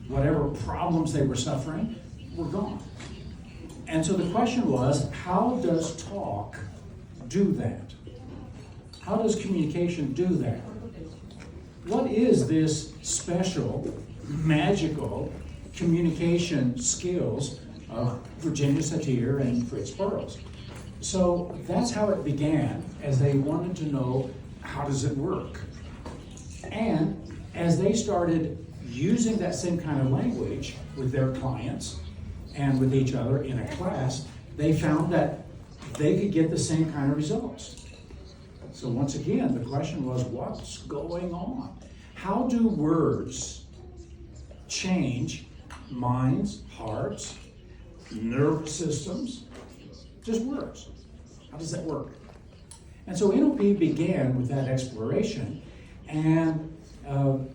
whatever problems they were suffering were gone. And so the question was, how does talk do that? How does communication do that? What is this special, magical communication skills of Virginia Satir and Fritz Perls? So that's how it began, as they wanted to know, how does it work? And as they started using that same kind of language with their clients and with each other in a class, they found that they could get the same kind of results. So once again, the question was, what's going on? How do words change minds, hearts, nervous systems? Just words. How does that work? And so NLP began with that exploration, and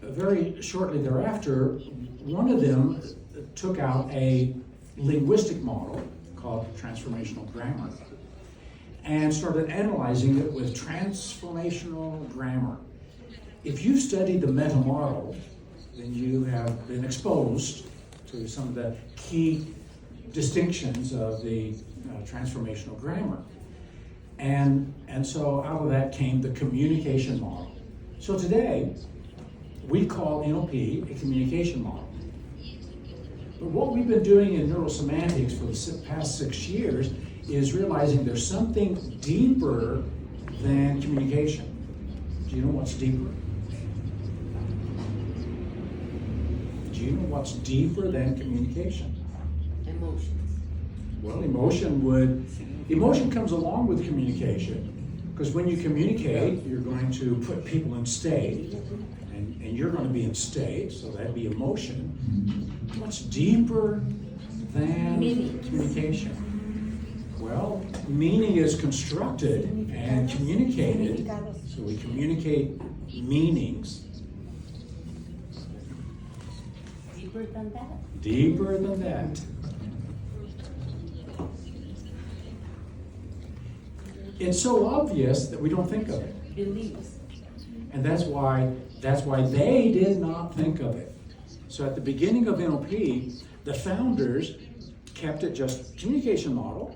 very shortly thereafter, one of them took out a linguistic model called transformational grammar and started analyzing it with transformational grammar. If you study the meta model, then you have been exposed to some of the key distinctions of the transformational grammar. And so out of that came the communication model. So today, we call NLP a communication model. But what we've been doing in Neuro-Semantics for the past 6 years is realizing there's something deeper than communication. Do you know what's deeper? Do you know what's deeper than communication? Emotions. Well, emotion comes along with communication, because when you communicate, you're going to put people in state, and you're going to be in state, so that'd be emotion. What's deeper than communication? Well, meaning is constructed and communicated, so we communicate meanings. Deeper than that? Deeper than that. It's so obvious that we don't think of it. Beliefs. And that's why they did not think of it. So at the beginning of NLP, the founders kept it just communication model,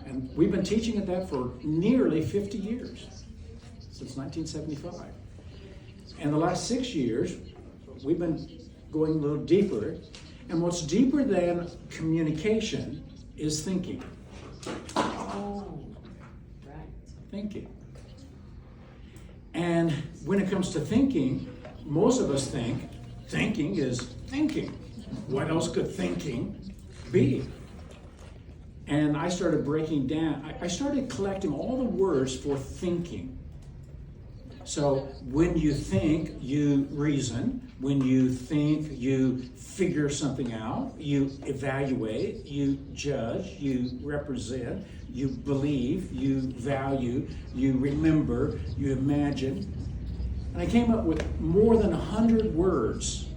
and we've been teaching it that for nearly 50 years, since 1975. And the last 6 years, we've been going a little deeper, and what's deeper than communication is thinking. Oh, right. Thinking. And when it comes to thinking, most of us think thinking is thinking. What else could thinking be? And I started breaking down, I started collecting all the words for thinking. So when you think, you reason. When you think, you figure something out. You evaluate, you judge, you represent, you believe, you value, you remember, you imagine. And I came up with more than 100 words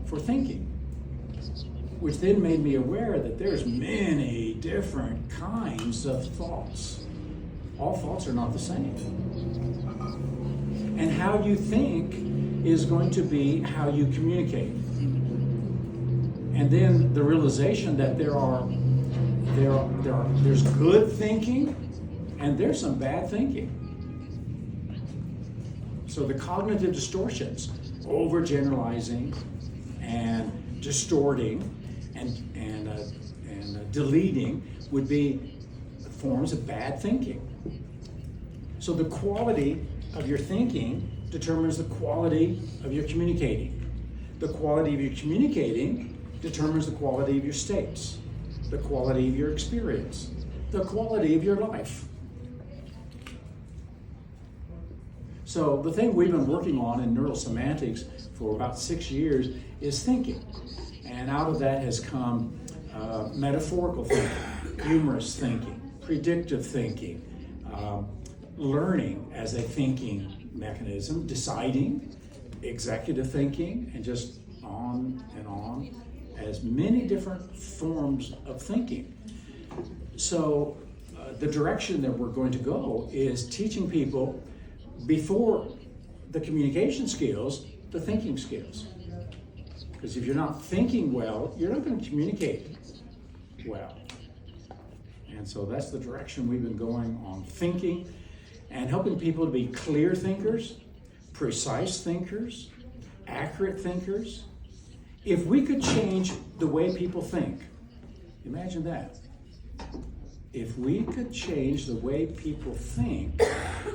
for thinking, which then made me aware that there's many different kinds of thoughts. All thoughts are not the same. And how you think is going to be how you communicate. And then the realization that there's good thinking and there's some bad thinking. So the cognitive distortions, overgeneralizing and distorting and deleting, would be forms of bad thinking. So the quality of your thinking determines the quality of your communicating. The quality of your communicating determines the quality of your states, the quality of your experience, the quality of your life. So the thing we've been working on in Neuro-Semantics for about 6 years is thinking. And out of that has come metaphorical thinking, humorous thinking, predictive thinking, learning as a thinking mechanism, deciding, executive thinking, and just on and on, as many different forms of thinking. So the direction that we're going to go is teaching people, before the communication skills, the thinking skills. Because if you're not thinking well, you're not going to communicate well. And so that's the direction we've been going on thinking and helping people to be clear thinkers, precise thinkers, accurate thinkers. If we could change the way people think, imagine that. If we could change the way people think,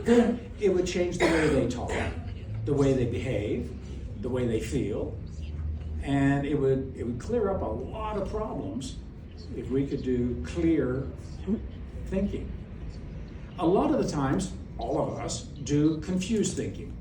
then it would change the way they talk, the way they behave, the way they feel, and it would clear up a lot of problems if we could do clear thinking. A lot of the times, all of us do confused thinking.